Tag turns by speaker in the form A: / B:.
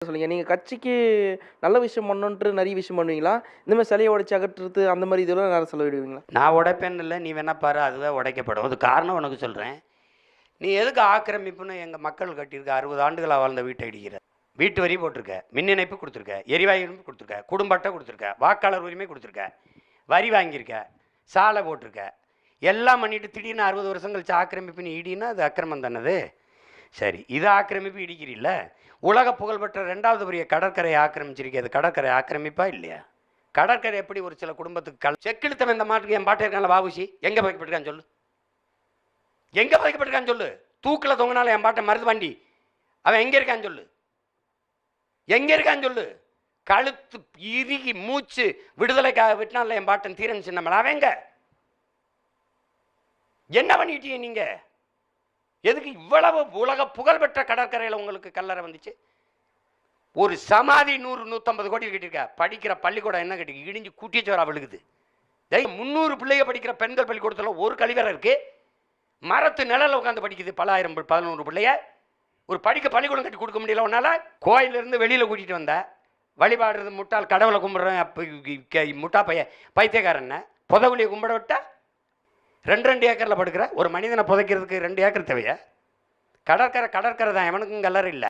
A: சொல்லுங்க. நீங்க கட்சிக்கு நல்ல விஷயம் பண்ணணுன்ட்டு நெறைய விஷயம் பண்ணுவீங்களா? இந்த மாரி சிலைய உடைச்சு அகற்றுறது அந்த மாரி இதெல்லாம் நேரம் செலவிடுவீங்களா?
B: நான் உடைப்பேன்னு இல்லை, நீ வேணா பாரு, அதுவே உடைக்கப்படும். அது காரணம் உனக்கு சொல்கிறேன். நீ எதுக்கு ஆக்கிரமிப்புன்னு எங்கள் மக்கள் கட்டியிருக்க 60 ஆண்டுகளாக வாழ்ந்த வீட்டை இடிக்கிற? வீட்டு வரி போட்டிருக்க, மின் இணைப்பு கொடுத்துருக்க, எரிவாயு இணைப்பு கொடுத்துருக்க, குடும்ப அட்டை கொடுத்துருக்க, வாக்காளர் உரிமை கொடுத்துருக்க, வரி வாங்கியிருக்க, சாலை போட்டிருக்க, எல்லாம் பண்ணிட்டு திடீர்னு 60 வருஷம் கழிச்சு ஆக்கிரமிப்புன்னு இடினா அது அக்கிரமம் தானது. சரி, இது ஆக்கிரமிப்பு இடிக்கிறீல்ல. உலக புகழ்பெற்ற 2வது பெரிய கடற்கரையை ஆக்கிரமிச்சிருக்கே, அது கடற்கரை ஆக்கிரமிப்பா இல்லையா? கடற்கரை எப்படி ஒரு சில குடும்பத்துக்கு செக்கிழுத்தவன் இந்த மாட்டுக்கு என் பாட்டு இருக்கான்ல வாபுசி, எங்கே வைக்கப்பட்டிருக்கான்னு சொல்லு, எங்கே வைக்கப்பட்டிருக்கான்னு சொல்லு. தூக்கில் தொங்கினால என் பாட்டை மருது வண்டி அவன் எங்கே இருக்கான்னு சொல்லு, எங்கே இருக்கான்னு சொல்லு. கழுத்து இறுகி மூச்சு விடுதலைக்காக விட்டுனால என் பாட்டன் தீரன் சின்னமல அவன் எங்க? என்ன பண்ணிட்டீங்க நீங்க? எதுக்கு இவ்வளவு உலக புகழ்பெற்ற கடற்கரையில் உங்களுக்கு கல்லறை வந்துச்சு? ஒரு சமாதி 100-150 கோடி கட்டியிருக்க. படிக்கிற பள்ளிக்கூடம் என்ன கட்டி இடிஞ்சு கூட்டிச்சோரா விழுகுது. 300 பிள்ளைங்க படிக்கிற பெண்கள் பள்ளிக்கூடத்தில் ஒரு கழிவறை இருக்கு. மரத்து நிழல உட்காந்து படிக்குது 1100 பிள்ளைய. ஒரு படிக்க பள்ளிக்கூடம் கட்டி கொடுக்க முடியல உன்னால. கோயிலிருந்து வெளியில கூட்டிட்டு வந்த வழிபாடுறது முட்டால் கடவுளை கும்பிடுறேன் முட்டா பைத்தியக்காரன் புதகுலியை கும்பிட விட்டா 2 ஏக்கர்ல படுக்கிற ஒரு மனிதனை புதைக்கிறதுக்கு 2 ஏக்கர் தேவையா? கடற்கரை தான், எவனுக்கும் கல்லறை இல்லை.